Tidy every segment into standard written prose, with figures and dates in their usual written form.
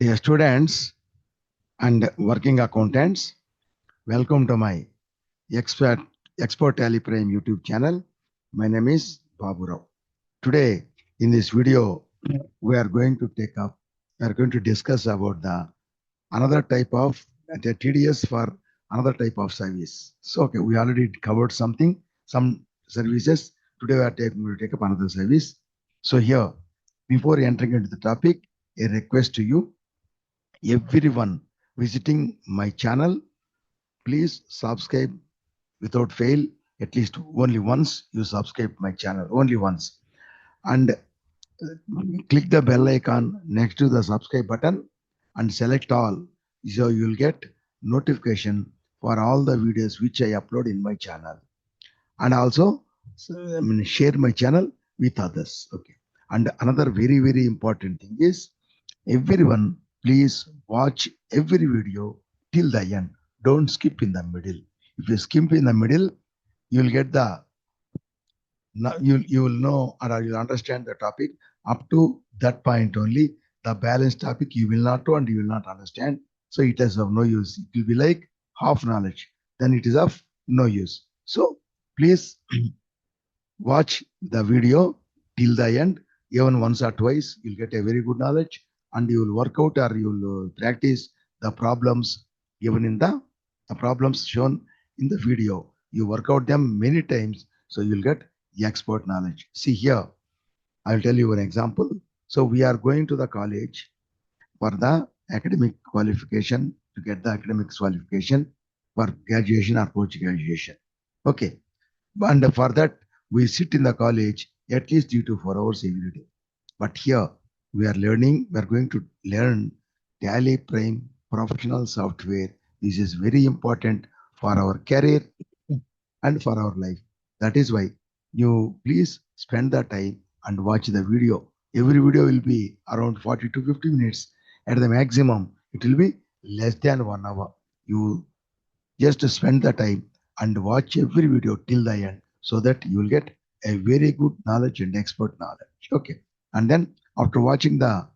Dear students and working accountants, welcome to my expert Tally Prime YouTube channel. My name is Babu Rao. Today, in this video, we are going to discuss about the another type of the TDS for another type of service. So, okay, we already covered some services. Today, we are going to take up another service. So here, before entering into the topic, a request to you, everyone visiting my channel, please subscribe without fail. At least only once you subscribe my channel, only once, and click the bell icon next to the subscribe button and select all, so you'll get notification for all the videos which I upload in my channel. And also share my channel with others. Okay. And another very important thing is, everyone, please watch every video till the end. Don't skip in the middle. If you skip in the middle, you'll get the you will know, or you'll understand the topic up to that point only. The balance topic you will not know and you will not understand. So it is of no use. It will be like half knowledge. Then it is of no use. So please watch the video till the end. Even once or twice, you'll get a very good knowledge, and you will work out or you will practice the problems given in the problems shown in the video. You work out them many times, so you'll get expert knowledge. See here, I'll tell you an example. So we are going to the college for the academic qualification, to get the academic qualification for graduation or post graduation. Okay. And for that, we sit in the college at least 3 to 4 hours every day. But here we are going to learn Tally Prime professional software. This is very important for our career and for our life. That is why you please spend the time and watch the video. Every video will be around 40 to 50 minutes. At the maximum, it will be less than 1 hour. You just spend the time and watch every video till the end, so that you will get a very good knowledge and expert knowledge. Okay. And then after watching the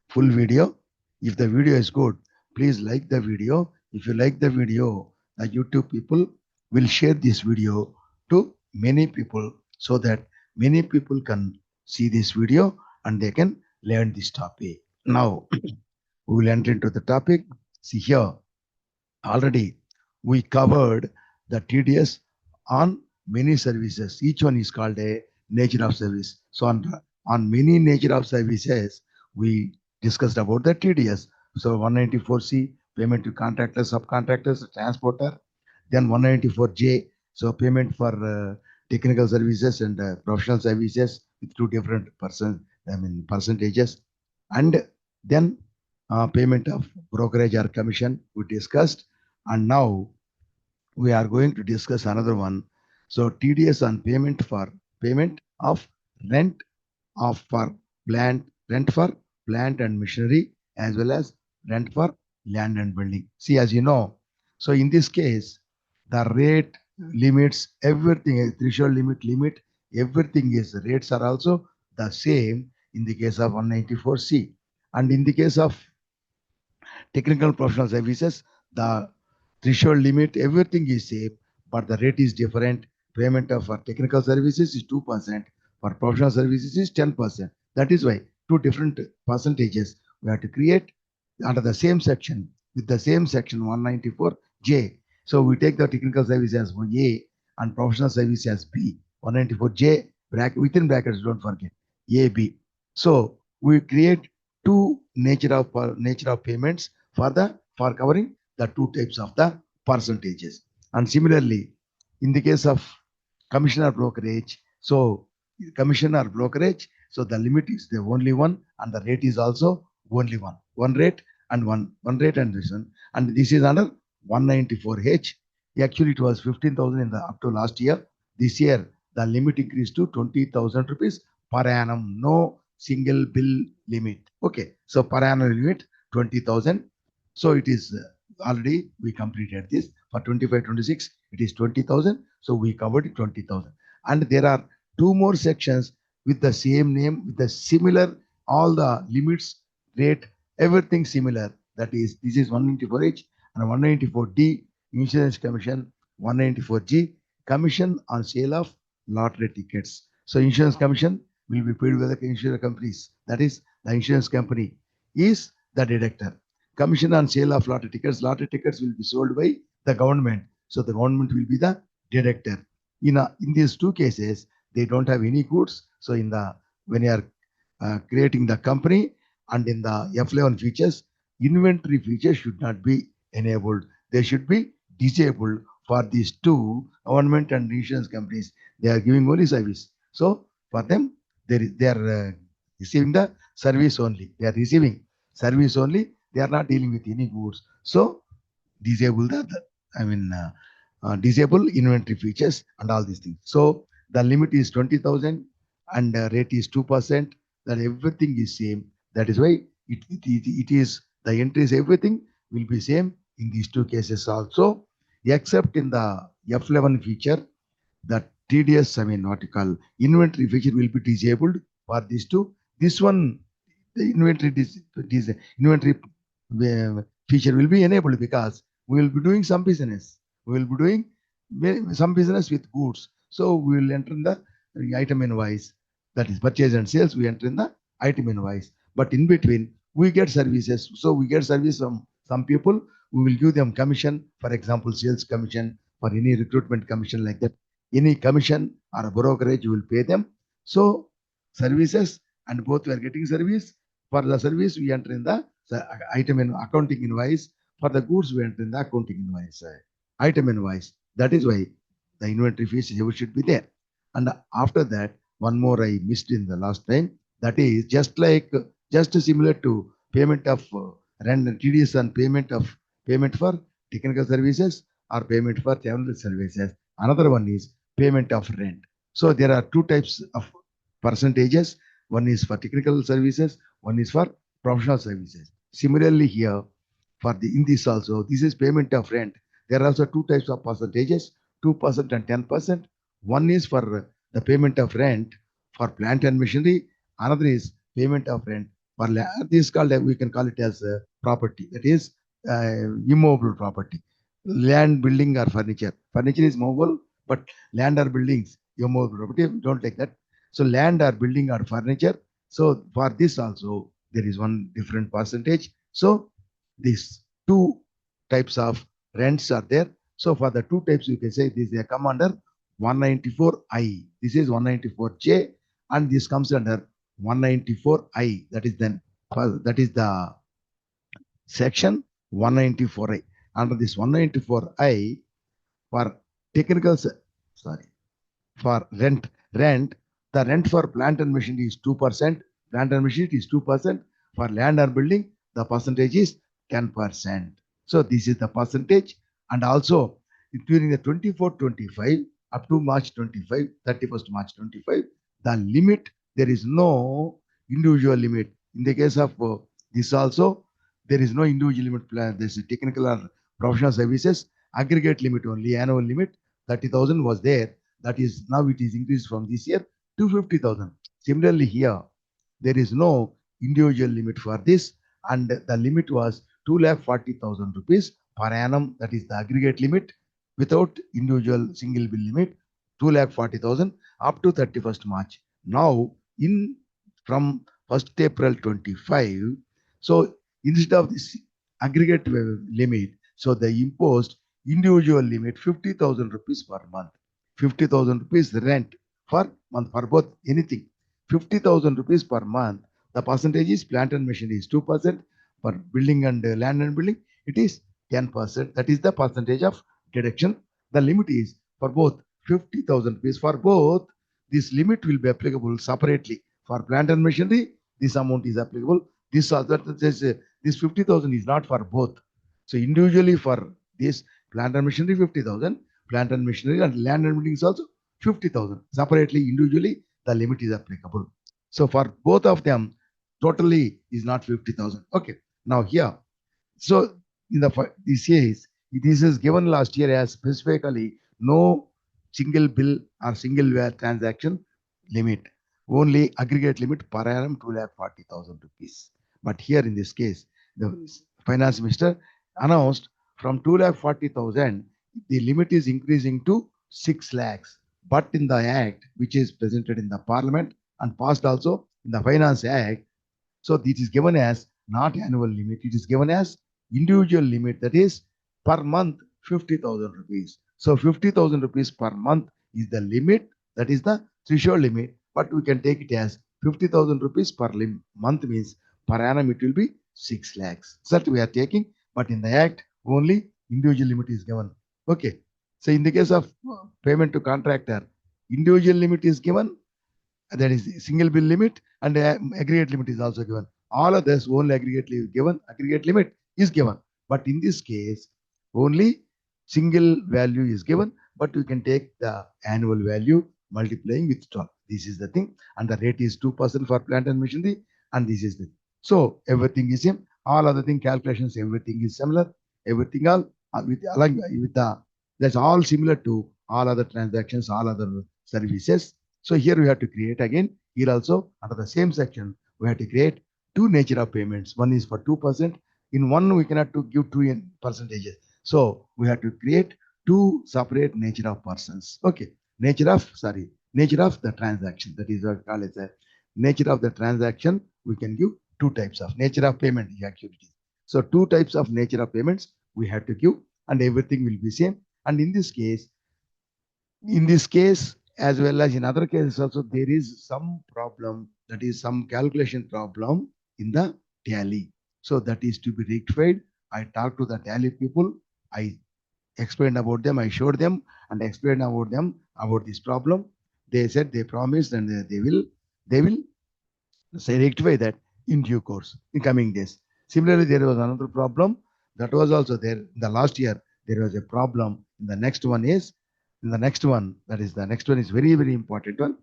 full video, if the video is good, please like the video. If you like the video, the YouTube people will share this video to many people, so that many people can see this video and they can learn this topic. Now we will enter into the topic. See here, already we covered the TDS on many services. Each one is called a nature of service. So on many nature of services, we discussed about the TDS. So 194C, payment to contractors, subcontractors, transporter. Then 194J, so payment for technical services and professional services with two different percentages. And then payment of brokerage or commission we discussed. And now we are going to discuss another one. So TDS on payment of rent for rent for plant and machinery, as well as rent for land and building. See, as you know, so in this case, the rate limits everything, threshold limit, everything is, rates are also the same in the case of 194C. And in the case of technical professional services, the threshold limit, everything is same, but the rate is different. Payment of for technical services is 2%, for professional services is 10%. That is why two different percentages we have to create under the same section, with the same section 194J. So we take the technical service as A and professional service as B. 194J within brackets, don't forget, AB. So we create two nature of payments for covering the two types of the percentages. And similarly, in the case of commission or brokerage, so commission or brokerage, so the limit is the only one, and the rate is also only one rate, and one rate, and this one. And this is under 194H. Actually, it was 15,000 in the up to last year. This year, the limit increased to 20,000 rupees per annum. No single bill limit. Okay, so per annum limit 20,000. So it is already we completed this for 25-26. It is 20,000. So we covered it 20,000. And there are two more sections with the same name, with the similar, all the limits, rate, everything similar. That is, this is 194H and 194D, insurance commission, 194G, commission on sale of lottery tickets. So insurance commission will be paid by the insurance companies. That is, the insurance company is the deductor. Commission on sale of lottery tickets. Lottery tickets will be sold by the government. So the government will be the deductor. In these two cases, they don't have any goods. So when you are creating the company and in the F11 features, inventory features should not be enabled. They should be disabled for these two government and insurance companies. They are giving only service. So for them, they are receiving the service only. They are receiving service only. They are not dealing with any goods. So disable disable inventory features and all these things. So the limit is 20,000 and rate is 2%. That everything is same. That is why it is the entries, everything will be same in these two cases also, except in the F11 feature, the TDS, what you call inventory feature will be disabled for these two. This one, the inventory feature will be enabled because we will be doing some business. We will be doing some business with goods. So we will enter in the item invoice. That is purchase and sales. We enter in the item invoice. But in between, we get services. So we get service from some people. We will give them commission. For example, sales commission or any recruitment commission like that. Any commission or a brokerage, you will pay them. So services and both we are getting service. For the service, we enter in the item in accounting invoice. For the goods, we enter in the accounting invoice, item invoice. That is why the inventory fees should be there. And after that, one more I missed in the last time. That is just similar to payment of rent and TDS and payment for technical services or payment for general services. Another one is payment of rent. So there are two types of percentages. One is for technical services, one is for professional services. Similarly here, in this also, this is payment of rent. There are also two types of percentages, 2% and 10%. One is for the payment of rent for plant and machinery. Another is payment of rent for land. This is called, we can call it as property. That is immovable property. Land, building or furniture. Furniture is movable, but land or buildings, immovable property. Don't take that. So land or building or furniture. So for this also, there is one different percentage. So these two types of rents are there. So for the two types, you can say this they come under 194I. This is 194J, and this comes under 194I. That is the section 194I. Under this 194I, for technical, sorry, for rent, the rent for plant and machinery is 2%. Plant and machinery is 2%. For land or building, the percentage is 10%. So this is the percentage. And also during the 24-25 up to March 25, 31st March 25, the limit, there is no individual limit. In the case of this also, there is no individual limit plan. This is technical or professional services, aggregate limit only, annual limit 30,000 was there. That is now it is increased from this year to 50,000. Similarly here, there is no individual limit for this, and the limit was 2,40,000 rupees per annum. That is the aggregate limit without individual single bill limit, 2,40,000 up to 31st March. Now from 1st April 25, so instead of this aggregate limit, so they imposed individual limit 50,000 rupees per month. 50,000 rupees rent for month for both anything. 50,000 rupees per month. The percentage is plant and machinery is 2%. For building and land and building, it is 10%. That is the percentage of deduction. The limit is for both 50,000 rupees. For both, this limit will be applicable separately. For plant and machinery, this amount is applicable. This 50,000 is not for both. So individually for this plant and machinery 50,000, plant and machinery and land and buildings also 50,000. Separately, individually, the limit is applicable. So for both of them, totally is not 50,000. Okay. Now here, so this is given last year as specifically no single bill or single transaction limit, only aggregate limit per annum 2,40,000 rupees. But here in this case, the finance minister announced from 2,40,000, the limit is increasing to 6 lakhs. But in the act, which is presented in the parliament and passed also in the finance act, so this is given as not annual limit. It is given as individual limit, that is per month 50,000 rupees. So 50,000 rupees per month is the limit, that is the threshold limit. But we can take it as 50,000 rupees per month means per annum it will be 6 lakhs. That we are taking, but in the act only individual limit is given. Okay. So in the case of payment to contractor, individual limit is given, that is single bill limit, and aggregate limit is also given. All of this only aggregate limit is given. But in this case, only single value is given, but you can take the annual value multiplying with 12. This is the thing, and the rate is 2% for plant and machinery, and this is the. So everything is same. All other thing calculations, everything is similar. Everything all with along with the, that's all similar to all other transactions, all other services. So here we have to create again, here also under the same section, we have to create two nature of payments. One is for 2%. In one, we cannot to give two in percentages. So we have to create two separate nature of persons. Okay. Nature of the transaction. That is what called as a nature of the transaction. We can give two types of nature of payment activities. So two types of nature of payments we have to give, and everything will be same. And in this case, as well as in other cases also, there is some problem, that is some calculation problem in the tally. So that is to be rectified. I talked to the tally people. I explained about them. I showed them and explained about them about this problem. They said they promised, and they will say rectify that in due course in coming days. Similarly, there was another problem that was also there in the last year. There was a problem. In the next one is the next one is very very important one.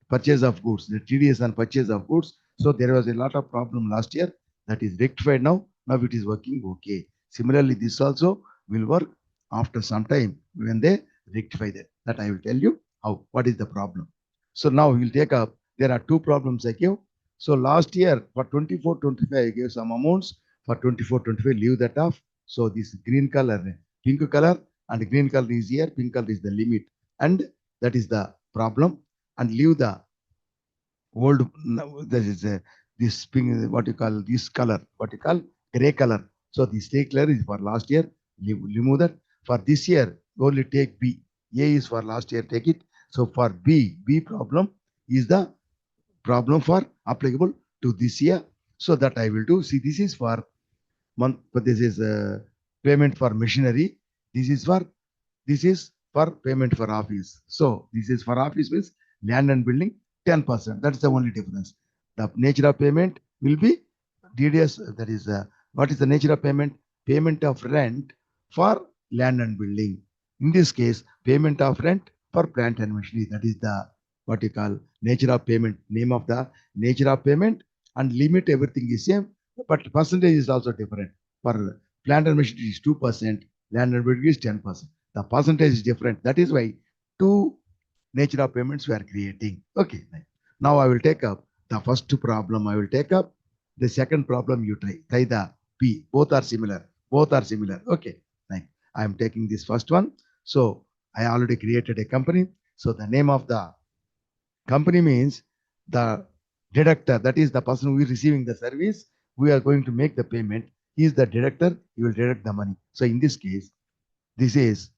Purchase of goods, the TDS and purchase of goods. So there was a lot of problem last year, that is rectified now. Now it is working okay. Similarly, this also will work after some time when they rectify that. That I will tell you how, what is the problem. So now we will take up. There are two problems I give. So last year for 24-25, I gave some amounts. For 24-25, leave that off. So this green color, pink color, and green color is here, pink color is the limit, and that is the problem. And leave the old, that is this pink, what you call this color, what you call gray color. So this gray color is for last year. Remove that. For this year, only take B. A is for last year, take it. So for B problem is the problem for applicable to this year. So that I will do. See, this is for month, but this is payment for machinery. This is for payment for office. So this is for office means land and building 10%. That's the only difference. The nature of payment will be TDS. That is what is the nature of payment? Payment of rent for land and building. In this case, payment of rent for plant and machinery. That is the what you call nature of payment. Name of the nature of payment, and limit, everything is same, but percentage is also different. For plant and machinery is 2%, land and building is 10%. The percentage is different. That is why two nature of payments we are creating. Okay. Now I will take up the first problem. I will take up the second problem. You try the P. Both are similar. Okay. I am taking this first one. So I already created a company. So the name of the company means the deductor. That is the person who is receiving the service. We are going to make the payment. He is the deductor. He will deduct the money. So in this case, this is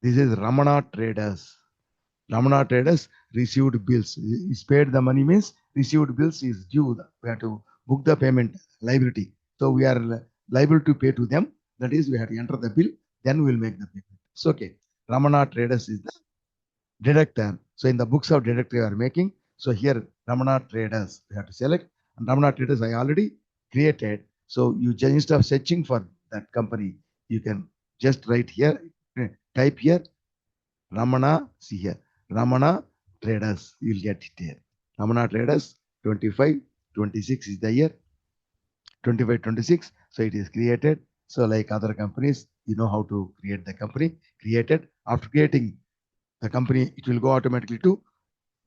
Ramana Traders. Ramana Traders received bills. Is paid the money means received bills is due. We have to book the payment liability. So we are liable to pay to them. That is, we have to enter the bill, then we will make the payment. So okay. Ramana Traders is the deductor. So in the books of deductor you are making. So here Ramana Traders, we have to select. And Ramana Traders I already created. So you just, instead of searching for that company, you can just write here, type here Ramana, see here, Ramana Traders, you will get it here. Ramana Traders 25-26 is the year, 25-26. So it is created. So like other companies, you know how to create the company. Created. After creating the company, it will go automatically to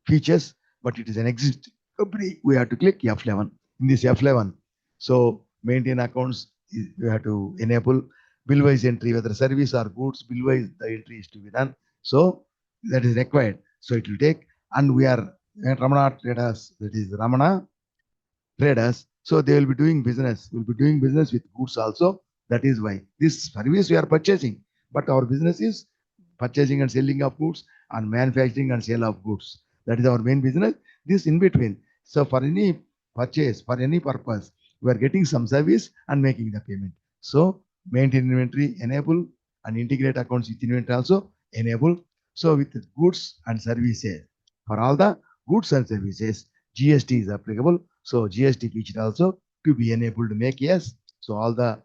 features, but it is an existing company. We have to click F11. In this F11, So maintain accounts, you have to enable bill-wise entry, whether service or goods, bill-wise the entry is to be done. So that is required. So it will take, and we are Ramana traders, that is Ramana traders. So they will be doing business. We'll be doing business with goods also. That is why this service we are purchasing, but our business is purchasing and selling of goods and manufacturing and sale of goods. That is our main business. This in between. So for any purchase, for any purpose, we are getting some service and making the payment. So maintain inventory, enable, and integrate accounts with inventory also enable. So with goods and services, for all the goods and services, GST is applicable. So GST feature also to be enabled to make yes. So all the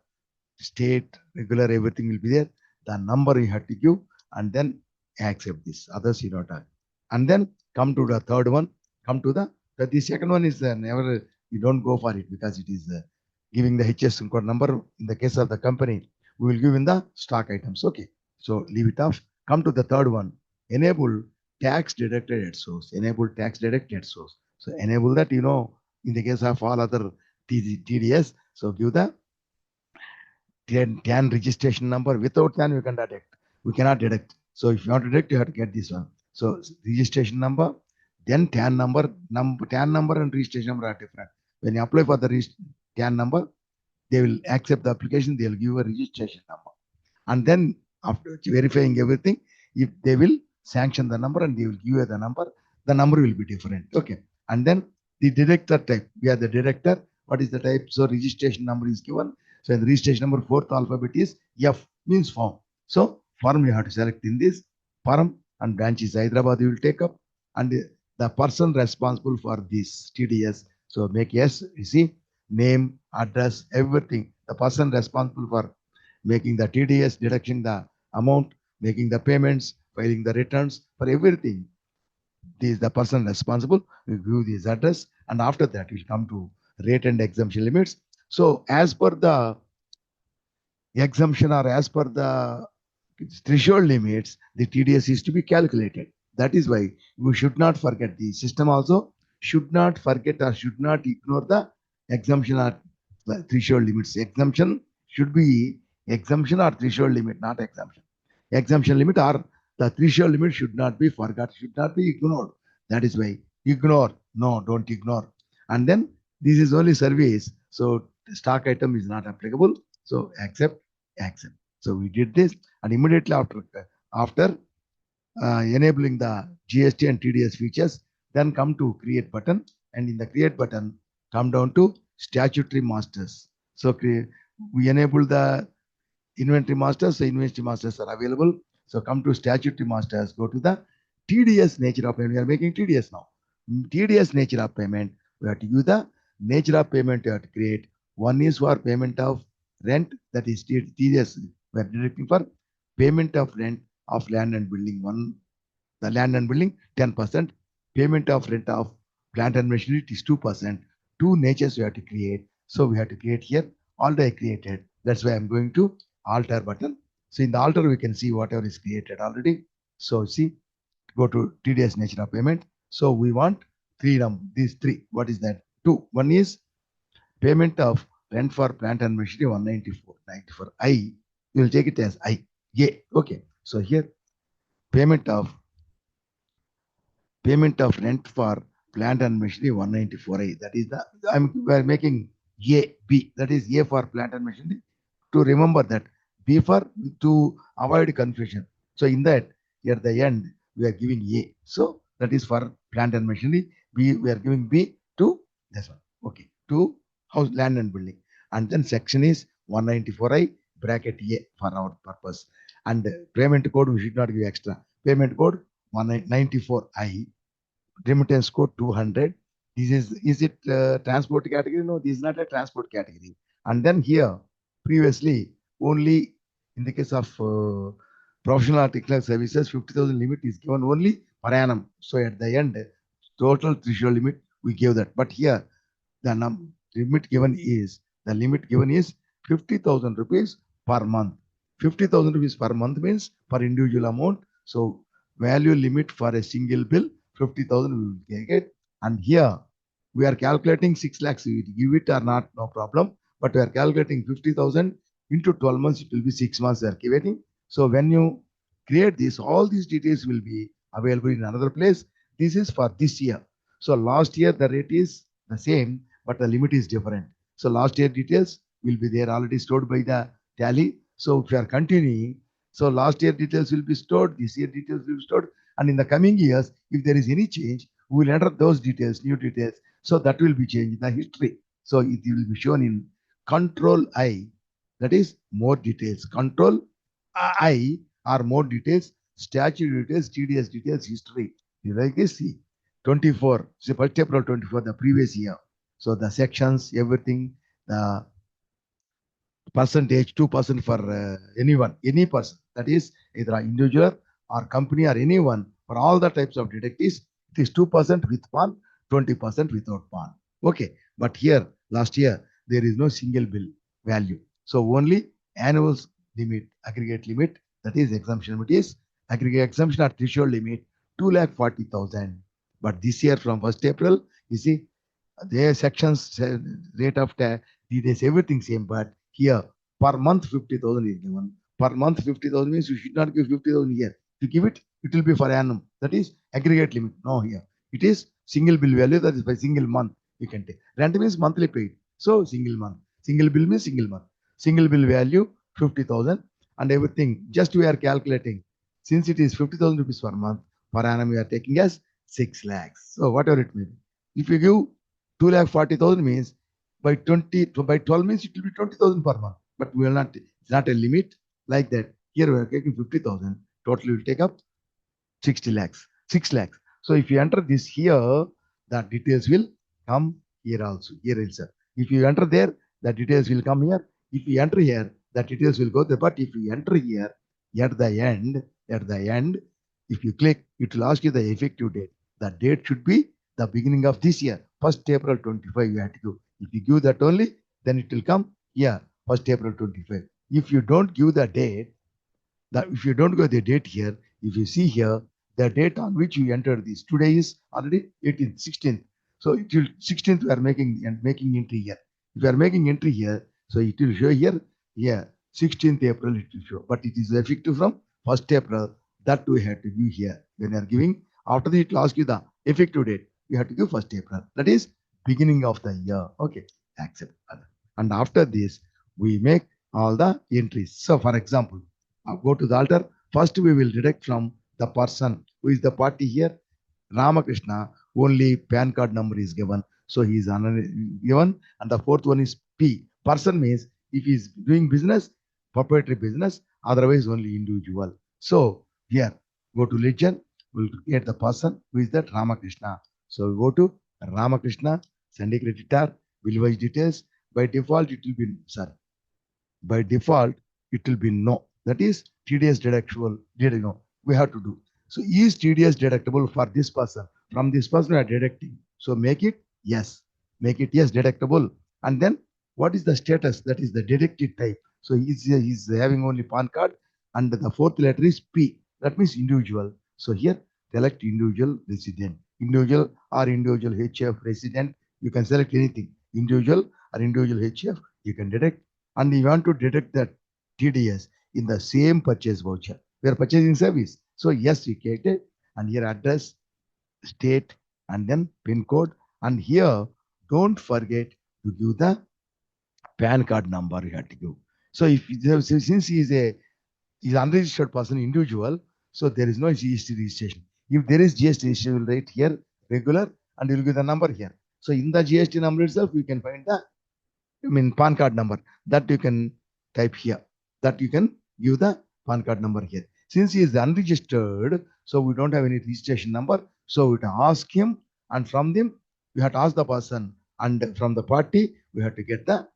state, regular, everything will be there. The number you have to give and then accept this. Others you don't have. And then come to the third one. Come to the second one is never, you don't go for it because it is giving the HS code number. In the case of the company, we will give in the stock items. Okay. So leave it off. Come to the third one. Enable tax deducted at source. Enable tax deducted at source. So enable that, in the case of all other TDS, so give the TAN registration number. Without TAN, we can deduct. We cannot deduct. So if you want to deduct, you have to get this one. So registration number, then TAN number, TAN number and registration number are different. When you apply for the TAN number, they will accept the application. They will give a registration number. And then after verifying everything, if they will sanction the number and they will give you the number will be different. Okay. And then the deductor type, we are the deductor. What is the type? So registration number is given. So the registration number, fourth alphabet is F, means form. So form you have to select in this form, and branch is Hyderabad you will take up, and the person responsible for this TDS. So make yes, you see, name, address, everything. The person responsible for making the TDS, deducting the amount, making the payments, filing the returns, for everything. This is the person responsible. We give this address, and after that, we'll come to rate and exemption limits. So, as per the exemption or as per the threshold limits, the TDS is to be calculated. That is why we should not forget, the system also should not forget or should not ignore the exemption or the threshold limits. Exemption should be exemption or threshold limit, not exemption. Exemption limit or the threshold limit should not be forgot, should not be ignored. That is why ignore. No, don't ignore. And then this is only service. So stock item is not applicable. So accept. So we did this, and immediately after enabling the GST and TDS features, then come to create button, and in the create button, come down to statutory masters. So we enable the inventory masters, so inventory masters are available. So come to statutory masters, go to the TDS nature of payment. We are making TDS now. TDS nature of payment, we have to use the nature of payment you have to create. One is for payment of rent, that is TDS. We are directing for payment of rent of land and building. One, the land and building 10%. Payment of rent of plant and machinery is 2%. Two natures we have to create. So we have to create here. Already created. That's why I'm going to alter button. So in the alter, we can see whatever is created already. So see, go to TDS nature of payment. So we want these three. What is that? Two. One is payment of rent for plant and machinery 194. 94. I, you will take it as I. Yeah. Okay. So here payment of rent for plant and machinery 194I. That is the we are making A B. That is A for plant and machinery. To remember that, B for to avoid confusion. So in that, at the end, we are giving A. So that is for plant and machinery. B, we are giving B to this one. Okay. To house, land and building. And then section is 194I bracket A for our purpose. And payment code, we should not give extra. Payment code 194I, remittance code 200. Is it transport category? No, this is not a transport category. And then here, previously, only in the case of professional or technical services, 50,000 limit is given only per annum. So at the end, total threshold limit, we gave that. But here, the limit given is 50,000 rupees per month. 50,000 rupees per month means per individual amount. So value limit for a single bill 50,000 we will take it. And here we are calculating 6 lakhs. We give it or not, no problem. But we are calculating 50,000 into 12 months. It will be 6 months we are giving. So when you create this, all these details will be available in another place. This is for this year. So last year the rate is the same, but the limit is different. So last year details will be there already stored by the tally. So if you are continuing, so last year details will be stored, this year details will be stored, and in the coming years, if there is any change, we will enter those details, new details. So that will be changed in the history. So it will be shown in control I, that is more details. Control I are more details, statute details, TDS details, history. You like this? See, 24, so 1st April 24, the previous year. So the sections, everything, the percentage, 2% for anyone, any person. That is either an individual or company or anyone. For all the types of detectives, it is 2% with PAN, 20% without PAN. Okay. But here, last year, there is no single bill value. So only annual limit, aggregate limit, that is exemption limit is aggregate exemption or threshold limit, 2,40,000. But this year from 1st April, you see, their sections, rate of TDS, everything same, but here per month 50,000 is given. Per month 50,000 means you should not give 50,000 here. To give it, it will be for annum. That is aggregate limit. No, here it is single bill value. That is by single month you can take. Rent means monthly paid. So single month. Single bill means single month. Single bill value 50,000 and everything. Just we are calculating. Since it is 50,000 rupees per month, per annum we are taking as 6 lakhs. So whatever it means. If you give 2,40,000 means by 12 means it will be 20,000 per month. But we will not, it's not a limit like that. Here we are taking 50,000. Total will take up 60 lakhs, 6 lakhs. So if you enter this here, the details will come here also, here itself. If you enter there, the details will come here. If you enter here, the details will go there. But if you enter here, at the end, if you click, it will ask you the effective date. The date should be the beginning of this year, 1st April 25. You have to give. If you give that only, then it will come here, 1st April 25. If you don't give the date, if you don't give the date here, if you see here, the date on which you entered this, today is already 18th, 16th. So it will 16th we are making entry here. If you are making entry here, so it will show here, 16th April it will show. But it is effective from 1st April. That we have to give here. When you are giving, after that it will ask you the effective date. You have to give 1st April. That is beginning of the year. Okay, accept. And after this, we make all the entries. So for example, go to the altar. First, we will deduct from the person who is the party here. Ramakrishna, only PAN card number is given. So he is given. And the fourth one is P. Person means if he is doing business, proprietary business, otherwise only individual. So here, go to legend. We'll get the person who is that Ramakrishna. So we go to Ramakrishna, send a creditor, bill wise details. By default, it will be, sorry. By default, it will be no. That is TDS deductible. We have to do. So is TDS deductible for this person? From this person we are deducting. So make it yes. Make it yes deductible. And then what is the status? That is the deducted type. So he's having only PAN card and the fourth letter is P. That means individual. So here select individual resident. Individual or individual HF resident. You can select anything. Individual or individual HF. You can deduct. And you want to deduct that TDS in the same purchase voucher. We are purchasing service. So yes, you get it. And here address, state, and then PIN code. And here, don't forget to give the PAN card number you have to give. So if since he is unregistered person, individual, so there is no GST registration. If there is GST registration, you will write here regular and you will give the number here. So in the GST number itself, you can find the PAN card number that you can type here. That you can give the PAN card number here. Since he is unregistered, so we don't have any registration number. So we have to ask him, and from them we have to ask the person, and from the party we have to get the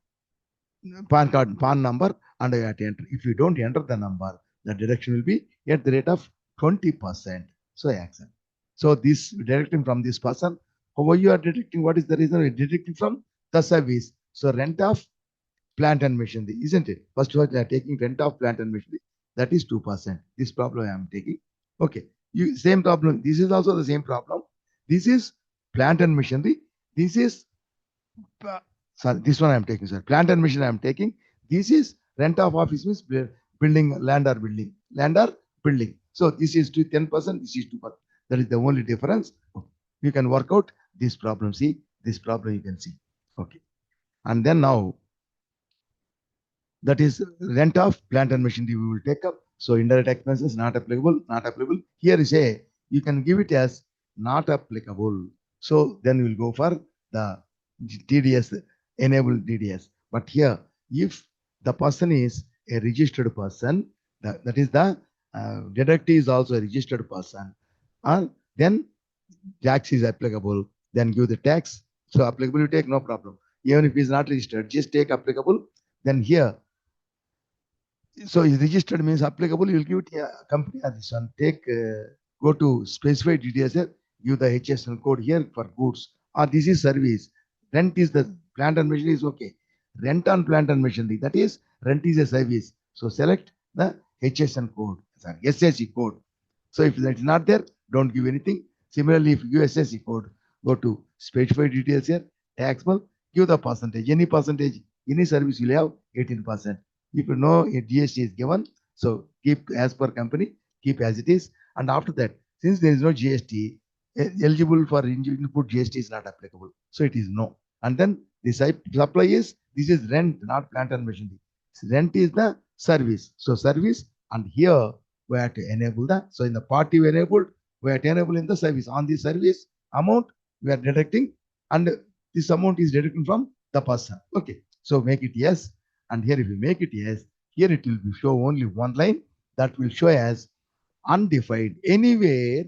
PAN number, and we have to enter. If you don't enter the number, the deduction will be at the rate of 20%. So accept. So this deducting from this person. How you are deducting? What is the reason we are deducting from the service? So rent of plant and machinery, isn't it? First of all, they are taking rent of plant and machinery. That is 2%. This problem I am taking. Okay. Same problem. This is also the same problem. This is plant and machinery. This is, sorry, this one I am taking, sir. Plant and machine I am taking. This is rent of office means building, land or building. Land or building. So this is to 10%, this is 2%. That is the only difference. Okay. You can work out this problem. See, this problem you can see. Okay. And then now, that is rent of plant and machinery we will take up. So indirect expenses not applicable, not applicable. Here is a, you can give it as not applicable. So then we'll go for the TDS, enable TDS. But here, if the person is a registered person, that is the deductee is also a registered person, then tax is applicable, then give the tax. So applicable you take, no problem. Even if he is not registered, just take applicable. Then here, so is registered means applicable, you'll give it a company as this one. Take, go to specified details here, give the HSN code here for goods. Or this is service. Rent is the plant and machinery is okay. Rent on plant and machinery, that is, rent is a service. So select the HSN code, sorry, SSE code. So if that is not there, don't give anything. Similarly, if you give SSE code, go to specified details here, taxable, give the percentage, any service you'll have 18%. If you know a GST is given, so keep as per company, keep as it is. And after that, since there is no GST, eligible for input GST is not applicable. So it is no. And then the supply is, this is rent, not plant and machinery. Rent is the service. So service, and here we have to enable that. So in the party we enabled, we have to enable in the service. On the service amount, we are deducting, and this amount is deducting from the person. Okay. So make it yes. And here if you make it yes, here it will be show only one line that will show as undefined. Anywhere,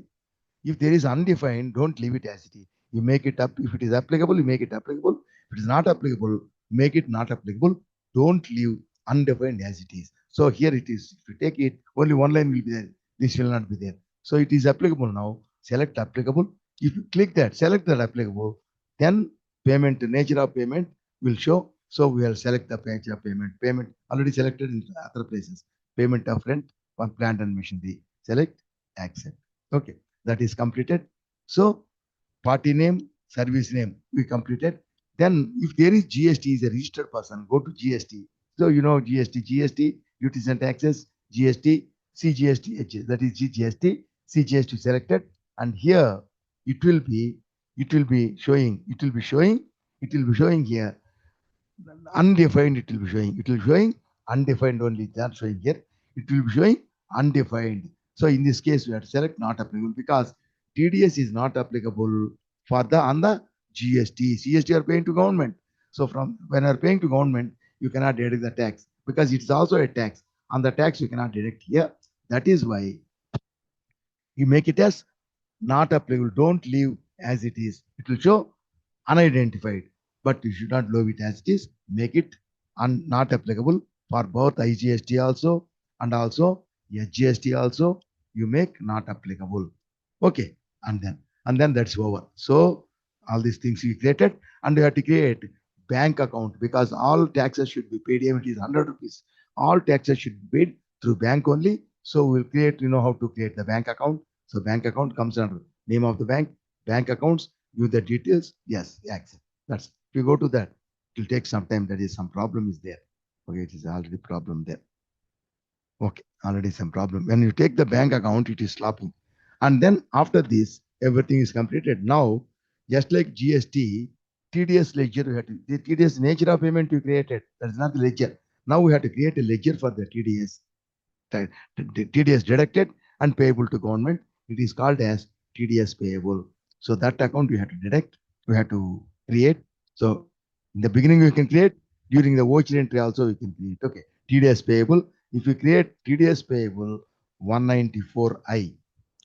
if there is undefined, don't leave it as it is. You make it up. If it is applicable, you make it applicable. If it is not applicable, make it not applicable. Don't leave undefined as it is. So here it is. If you take it, only one line will be there. This will not be there. So it is applicable now. Select applicable. If you click that, select that applicable, then payment, nature of payment will show. So we will select the nature of payment. Payment already selected in other places. Payment of rent for plant and machinery. Select, accept. Okay, that is completed. So party name, service name, we completed. Then if there is GST, is a registered person, go to GST. So you know GST, duties and taxes, GST, CGST, that is GST, CGST selected, and here it will be showing here undefined. It will be showing undefined only. That's showing here. It will be showing undefined. So in this case, we have to select not applicable because TDS is not applicable for the on the GST. CST are paying to government. So from when you are paying to government, you cannot deduct the tax because it's also a tax. On the tax, you cannot deduct here. That is why you make it as not applicable. Don't leave as it is. It will show unidentified, but you should not leave it as it is. Make it not applicable for both IGST also and also SGST also. You make not applicable. Okay, and then that's over. So all these things we created, and you have to create bank account because all taxes should be paid. Even it is 100 rupees, all taxes should be paid through bank only. So we'll create, how to create the bank account. So bank account comes under name of the bank accounts, give the details, yes, accept. That's if you go to that, it will take some time. That is some problem is there. Okay, it is already problem there. Okay, already some problem. When you take the bank account, it is slopping. And then after this, everything is completed. Now, just like GST, TDS ledger, we have to, the TDS nature of payment you created. That is not the ledger. Now we have to create a ledger for the TDS. TDS deducted and payable to government. It is called as TDS payable. So that account we have to deduct, we have to create. So in the beginning we can create, during the voucher entry also we can create. Okay, TDS payable. If you create TDS payable 194I,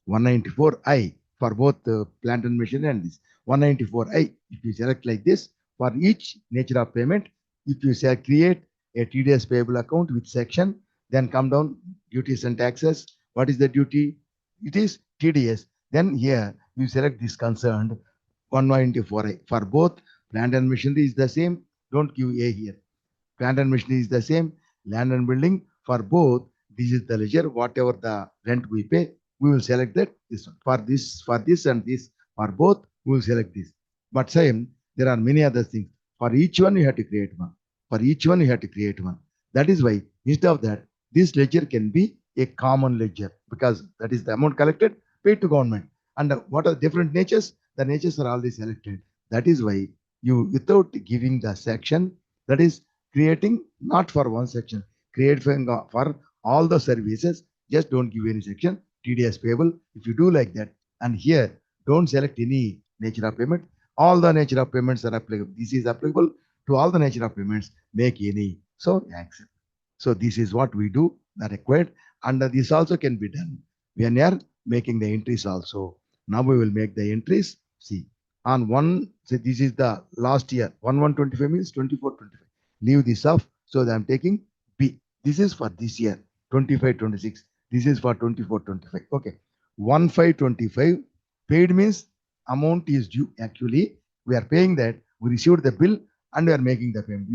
194I for both the plant and machinery and this 194I, if you select like this for each nature of payment, if you say create a TDS payable account with section, then come down duties and taxes. What is the duty? It is TDS. Then here you select this concerned 194I for both plant and machinery is the same. Don't give A here. Plant and machinery is the same. Land and building for both. This is the ledger. Whatever the rent we pay, we will select that. This one. For this and this for both, we will select this. But same There are many other things. For each one, you have to create one. For each one, you have to create one. That is why, instead of that, this ledger can be a common ledger because that is the amount collected, paid to government. And what are different natures? The natures are already selected. That is why you, without giving the section, that is creating not for one section, create for all the services, just don't give any section, TDS payable. If you do like that, and here, don't select any nature of payment, all the nature of payments are applicable. This is applicable to all the nature of payments. Make any. So accept. So this is what we do, the required, and this also can be done when you are making the entries also. Now we will make the entries. See, on one, say this is the last year, 1125 means 2425. Leave this off. So that I'm taking B. This is for this year, 2526. This is for 2425. Okay. 1525 paid means amount is due. Actually, we are paying that. We received the bill and we are making the payment.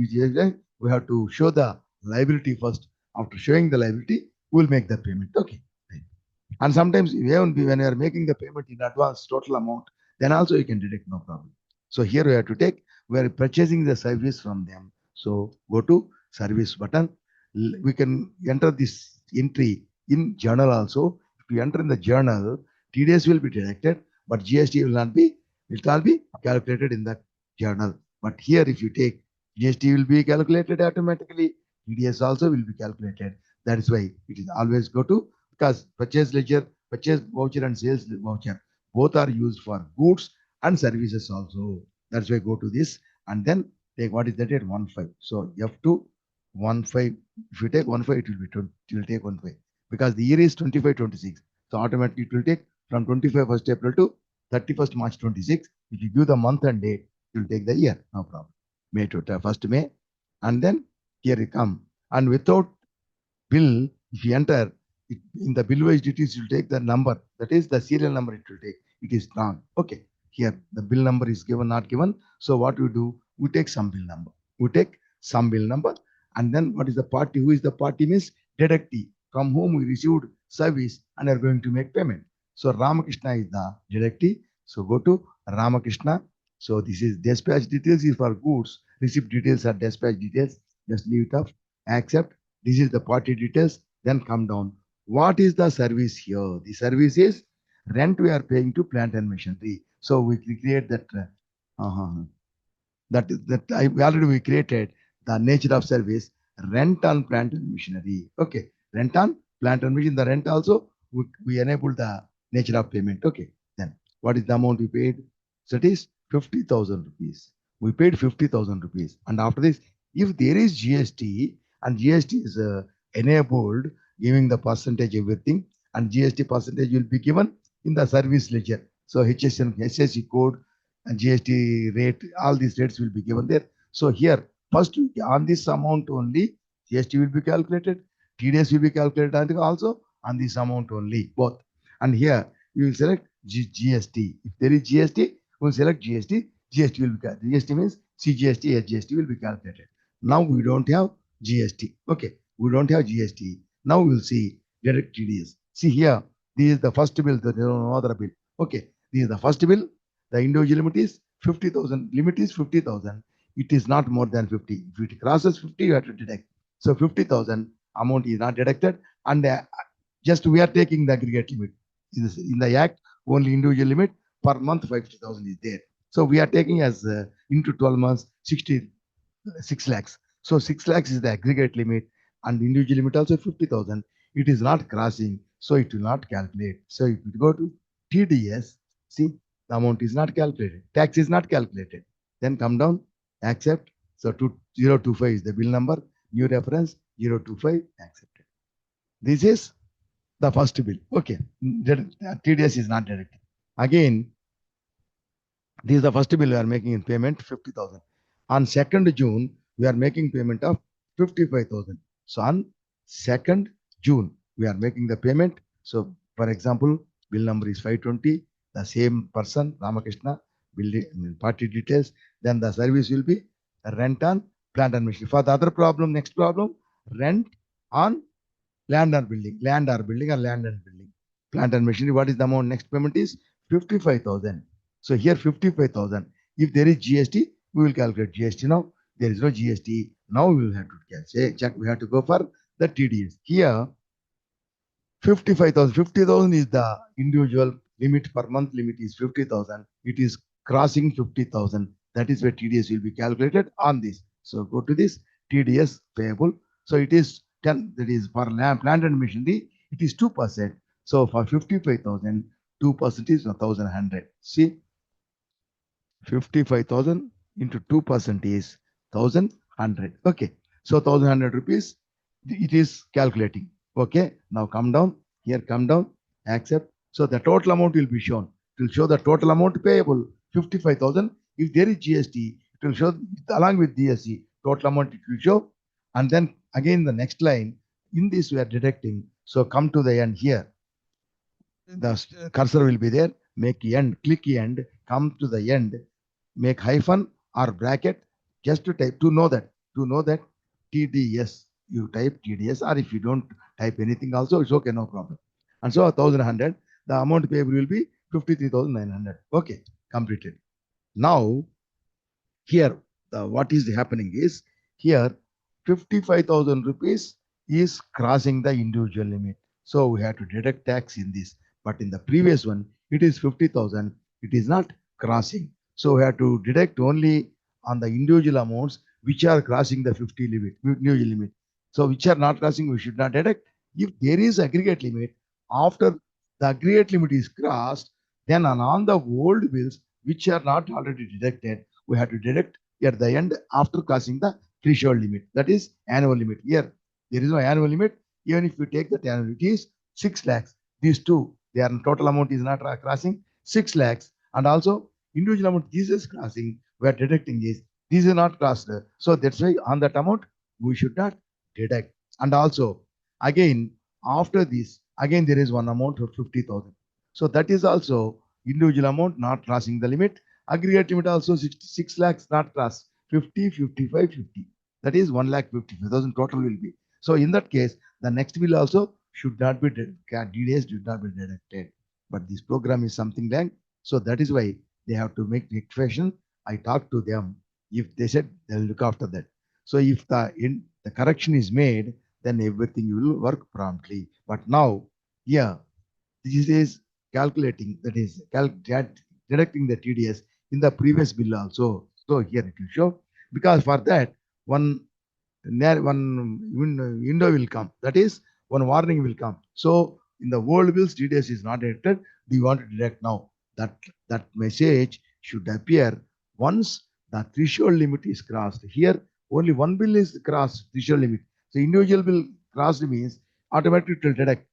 We have to show the liability first. After showing the liability, we will make the payment. Okay. And sometimes even when you are making the payment in advance, total amount, then also you can deduct, no problem. So here we have to take, we are purchasing the service from them. So go to service button. We can enter this entry in journal also. If you enter in the journal, TDS will be deducted, but GST will not be, it will be calculated in the journal. But here if you take, GST will be calculated automatically, TDS also will be calculated. That is why it is always go to, because purchase ledger, purchase voucher and sales voucher, both are used for goods and services also. That's why go to this and then take, what is that at 1.5. So F2 1.5. If you take 1.5, it will be 20, it will take 1.5 because the year is 25-26. So automatically it will take from 25 1st April to 31st March 26. If you give the month and date, it will take the year, no problem. May to 1st May, and then here you come. And without bill, if you enter it, in the bill wise details, you will take the number, that is the serial number it will take. It is wrong. Okay. Here the bill number is given, not given. So what we do, we take some bill number. We take some bill number, and then what is the party? Who is the party? Means deductee from whom we received service and are going to make payment. So Ramakrishna is the deductee. So go to Ramakrishna. So this is dispatch details is for goods. Receipt details are dispatch details. Just leave it up. Accept. This is the party details. Then come down. What is the service here? The service is rent we are paying to plant and machinery. So we create that. That we already we created the nature of service, rent on plant and machinery. Okay, rent on plant and machinery. The rent also we enable the nature of payment. Okay, then what is the amount we paid? So it is 50,000 rupees. We paid 50,000 rupees, and after this, if there is GST and GST is enabled, giving the percentage everything, and GST percentage will be given in the service ledger. So HSN, SSC code and GST rate, all these rates will be given there. So here, first on this amount only, GST will be calculated, TDS will be calculated, and also on this amount only, both. And here you will select GST. If there is GST, we will select GST. GST will be calculated. GST means CGST, SGST will be calculated. Now we don't have GST. Okay, we don't have GST. Now we will see direct TDS. See here, this is the first bill, there is no other bill. Okay, this is the first bill. The individual limit is 50,000. Limit is 50,000. It is not more than 50. If it crosses 50, you have to deduct. So 50,000 amount is not deducted, and just we are taking the aggregate limit. In the Act, only individual limit per month 50,000 is there. So we are taking as into 12 months 6 lakhs. So 6 lakhs is the aggregate limit, and the individual limit also 50,000. It is not crossing, so it will not calculate. So if you go to TDS, see, the amount is not calculated. Tax is not calculated. Then come down, accept. So 025 is the bill number, new reference 025, accepted. This is the first bill. Okay, TDS is not deducted. Again, this is the first bill we are making in payment 50,000. On 2nd June, we are making payment of 55,000. So on 2nd June, we are making the payment. So for example, bill number is 520. The same person, Ramakrishna, party details. Then the service will be rent on plant and machinery. For the other problem, next problem, rent on land or building, land or building, or land and building. Plant and machinery, what is the amount? Next payment is 55,000. So here 55,000. If there is GST, we will calculate GST now. There is no GST. Now we will have to check. We have to go for the TDS. Here, 55,000. 50,000 is the individual limit per month limit is 50,000. It is crossing 50,000. That is where TDS will be calculated on this. So go to this TDS payable. So it is 10. That is for plant and machinery. It is 2%. So for 55,000, 2% is 1,100. See, 55,000 into 2% is 1,100. Okay. So 1,100 rupees, it is calculating. Okay. Now come down. Here, come down. Accept. So the total amount will be shown. It will show the total amount payable, 55,000. If there is GST, it will show along with DSC, total amount it will show. And then again, the next line, in this we are deducting. So come to the end here. The cursor will be there. Make end, click end, come to the end, make hyphen or bracket just to type to know that TDS. You type TDS, or if you don't type anything also, it's okay, no problem. And so 1,100, the amount payable will be 53,900. Okay, completed. Now here what is happening is here 55,000 rupees is crossing the individual limit. So we have to deduct tax in this. But in the previous one, it is 50,000. It is not crossing. So we have to deduct only on the individual amounts which are crossing the 50 limit, individual limit. So which are not crossing, we should not deduct. If there is aggregate limit, after the aggregate limit is crossed, then on all the old bills which are not already deducted, we have to deduct at the end after crossing the threshold limit. That is annual limit. Here, there is no annual limit. Even if you take that annual, it is 6 lakhs. These two, their total amount is not crossing 6 lakhs. And also, individual amount, this is crossing. We are deducting this. This is not crossed. So that's why on that amount, we should not deduct. And also, again, after this, again, there is one amount of 50,000. So that is also individual amount not crossing the limit. Aggregate limit also 66 lakhs not crossed. 50, 55, 50. That is 1,55,000 total will be. So in that case, the next bill also should not be DDS should not be deducted. But this program is something like, so that is why they have to make rectification. I talked to them. If they said they'll look after that. So if the correction is made, then everything will work promptly. But now, yeah, this is calculating, that is deducting the TDS in the previous bill also. So here it will show, because for that one window will come. That is one warning will come. So in the old bills, TDS is not deducted. Do you want to deduct now? That message should appear once the threshold limit is crossed. Here only one bill is crossed threshold limit. So individual bill crossed means automatically it will deduct.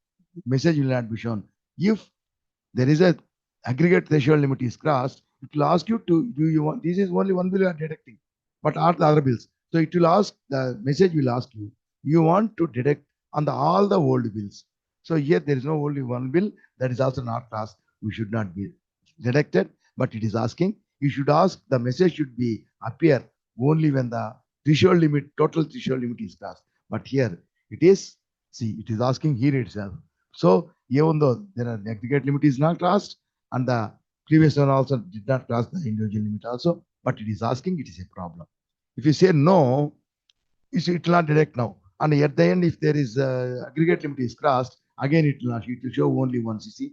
Message will not be shown. If there is a aggregate threshold limit is crossed, it will ask you to, do you want, this is only one bill you are deducting, but are the other bills. So it will ask, the message will ask you, you want to deduct on all the old bills. So here there is no only one bill that is also not crossed. We should not be deducted, but it is asking, you should ask, the message should be appear only when the threshold limit, total threshold limit is crossed. But here it is, see, it is asking here itself. So even though there are aggregate limit is not crossed and the previous one also did not cross the individual limit also, but it is asking, it is a problem. If you say no, it will not deduct now. And at the end, if there is aggregate limit is crossed, again it will not, it will show only one CC.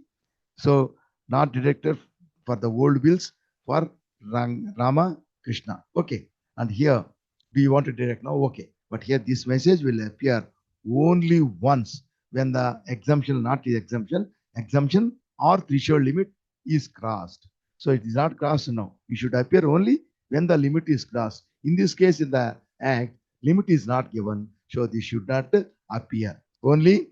So not deducted for the old bills for Rama Krishna. Okay. And here, do you want to deduct now? Okay. But here this message will appear only once when the exemption, not the exemption or threshold limit is crossed. So it is not crossed now. It should appear only when the limit is crossed. In this case, in the Act, limit is not given. So this should not appear. Only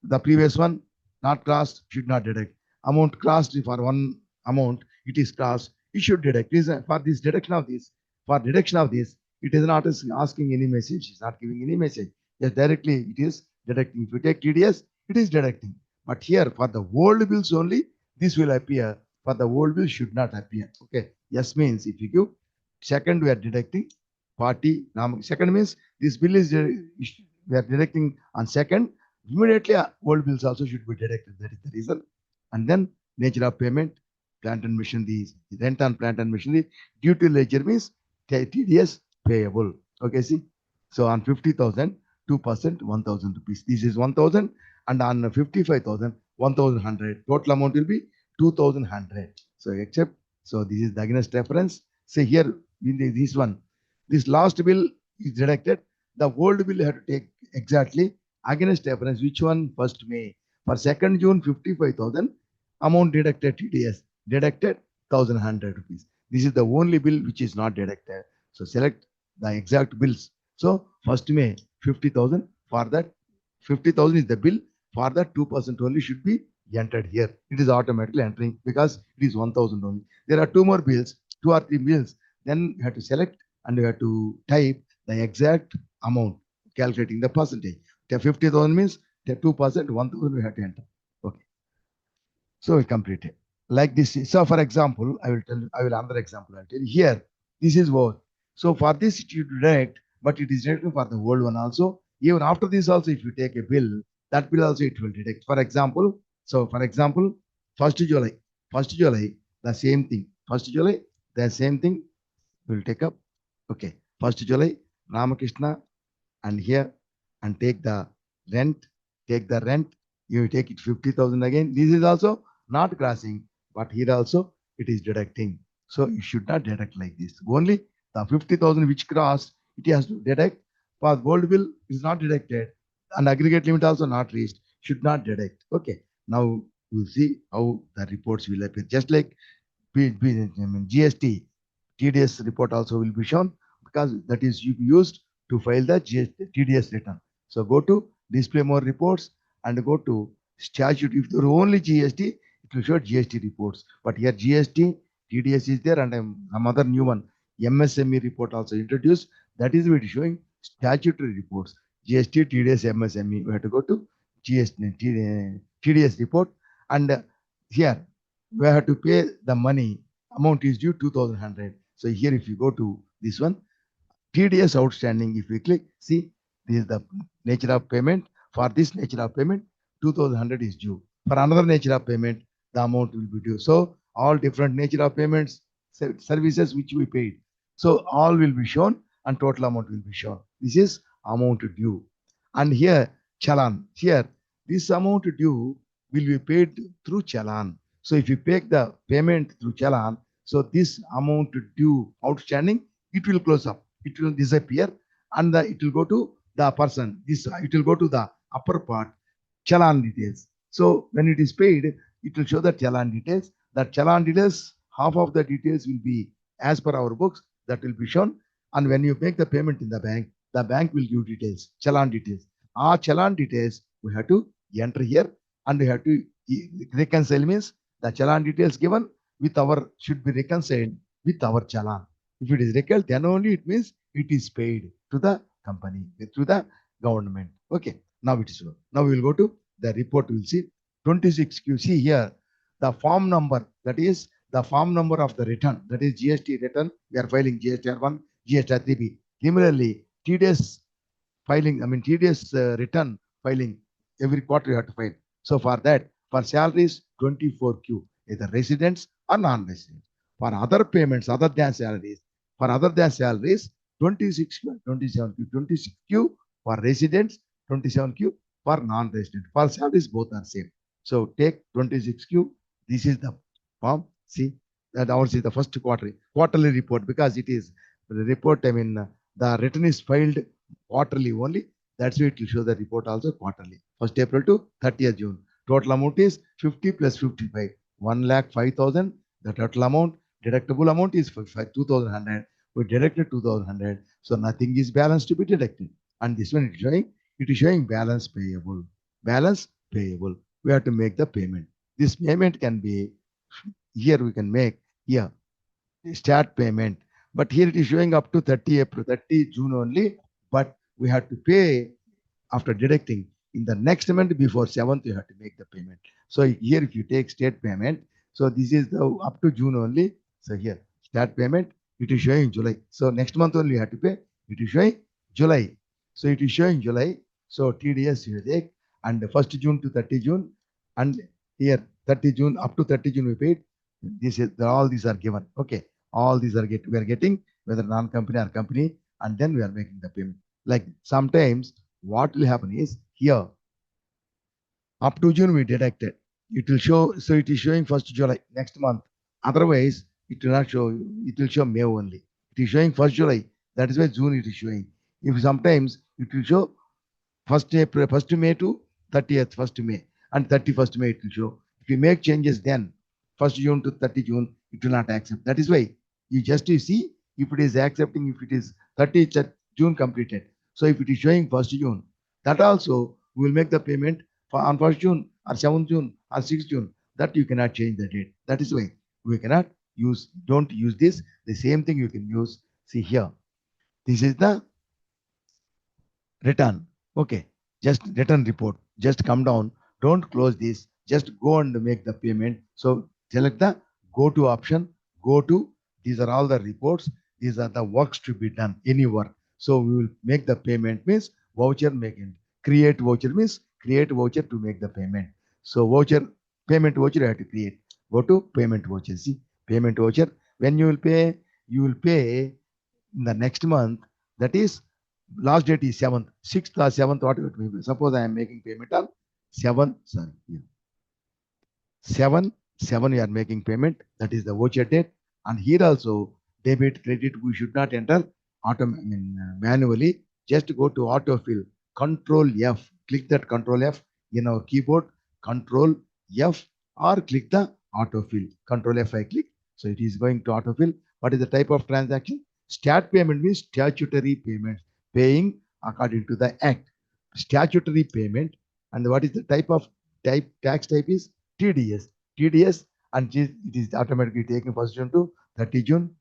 the previous one not crossed should not deduct. Amount crossed for one amount, it is crossed, it should deduct. For this deduction of this, for deduction of this, it is not asking any message, it's not giving any message. Yes, directly it is deducting. If you take TDS, it is deducting. But here for the old bills only, this will appear. For the old bills should not appear. Okay. Yes means if you give second, we are deducting 40. Second means this bill is we are deducting on second. Immediately old bills also should be deducted. That is the reason. And then nature of payment, plant and machinery, rent on plant and machinery due to ledger means TDS payable. Okay, see. So on 50,000, 2%, 1,000 rupees. This is 1,000, and on 55,000, 1,100. Total amount will be 2,100. So except, so this is the against reference. Say here in this one, this last bill is deducted. The old bill have to take exactly against reference. Which one? First May. For 2nd June, 55,000 amount deducted TDS. Deducted 1,100 rupees. This is the only bill which is not deducted. So select the exact bills. So 1st May, 50,000. For that, 50,000 is the bill. For that, 2% only should be entered here. It is automatically entering because it is 1,000 only. There are two more bills, 2 or 3 bills. Then you have to select and you have to type the exact amount, calculating the percentage. 50,000 means 2%, 1,000 we have to enter. Okay. So we complete it. Like this. So for example, I will another example. I'll tell you here. This is what. So for this, it you direct, but it is directed for the old one also. Even after this also, if you take a bill, that bill also it will detect. For example, so for example, 1st July, 1st July, the same thing. 1st July, the same thing will take up. Okay. 1st July, Ramakrishna, and here, and take the rent, you take it 50,000 again. This is also not crossing, but here also it is deducting. So you should not deduct like this. Only the 50,000 which crossed, it has to deduct. For gold bill is not deducted, and aggregate limit also not reached, should not deduct. Okay. Now we'll see how the reports will appear. Just like GST, TDS report also will be shown because that is used to file the TDS return. So go to display more reports and go to statute. If there are only GST, it will show GST reports. But here GST, TDS is there, and some other new one, MSME report also introduced. That is what is showing statutory reports. GST, TDS, MSME. We have to go to GST, TDS report, and here we have to pay the money. Amount is due 2,100. So here, if you go to this one, TDS outstanding, if we click, see, this is the nature of payment. For this nature of payment, 2,100 is due. For another nature of payment, the amount will be due. So all different nature of payments, services which we paid. So all will be shown and total amount will be shown. This is amount due. And here, challan. Here, this amount due will be paid through challan. So if you pay the payment through challan, so this amount due outstanding, it will close up, it will disappear, and it will go to the person. This it will go to the upper part, challan details. So when it is paid, it will show the challan details. That challan details, half of the details will be as per our books, that will be shown. And when you make the payment in the bank will give details, challan details. Our challan details we have to enter here, and we have to reconcile means the challan details given with our should be reconciled with our challan. If it is reconciled, then only it means it is paid to the company, to the government. Okay. Now it is so. Now we will go to the report. We will see 26Q. See here the form number, that is the form number of the return, that is GST return. We are filing GST-R1, GST-R3B. Similarly, TDS filing, TDS return filing, every quarter you have to file. So for that, for salaries, 24Q, either residents or non-residents. For other payments, other than salaries, 26Q, 27Q, 26Q for residents, 27Q for non-resident. For salaries, both are same. So take 26Q. This is the form. See, that ours is the first quarterly report, because it is the report. The return is filed quarterly only. That's why it will show the report also quarterly. 1st April to 30th June. Total amount is 50 plus 55, 1,05,000. The total amount, deductible amount is 2,100. We deducted 2,100. So nothing is balance to be deducted. And this one it is showing balance payable. Balance payable. We have to make the payment. This payment can be, here we can make, here, start payment. But here it is showing up to 30 June only. But we have to pay after deducting in the next month before 7th, you have to make the payment. So here, if you take state payment, so this is the up to June only. So here, start payment, it is showing July. So next month only you have to pay. It is showing July. So it is showing July. So TDS you take, and 1st June to 30 June, and here 30 June, up to 30 June we paid. This is all these are given. Okay, all these are we are getting whether non-company or company, and then we are making the payment. Like sometimes what will happen is here up to June we deducted. It will show, so it is showing 1st July next month. Otherwise, it will not show, it will show May only. It is showing 1st July. That is why June it is showing. If sometimes it will show 1st April, 1st May to 30th, 1st May, and 31st May it will show. If you make changes then, 1st June to 30 June, it will not accept. That is why you see if it is accepting, if it is 30th June completed. So if it is showing 1st June, that also we will make the payment for on 1st June or 7th June or 6th June. That you cannot change the date. That is why we cannot use, don't use this. The same thing you can use. See here. This is the return. Okay, just return report. Just come down. Don't close this. Just go and make the payment. So select the go to option. Go to. These are all the reports. These are the works to be done. Any work. So we will make the payment means voucher making. Create voucher means create voucher to make the payment. So voucher payment voucher you have to create. Go to payment voucher. See payment voucher. When you will pay in the next month. That is last date is 7th, 6th or 7th, whatever it may be. Suppose I am making payment on 7, sorry, 7, 7 you are making payment. That is the voucher date. And here also debit, credit, we should not enter manually. Just go to autofill, Control F. Click that Control F in our keyboard, Control F, or click the autofill. Control F I click. So it is going to autofill. What is the type of transaction? Stat payment means statutory payment, paying according to the act. Statutory payment. And what is the tax type is TDS. TDS, and it is automatically taken 1st June to 30 June,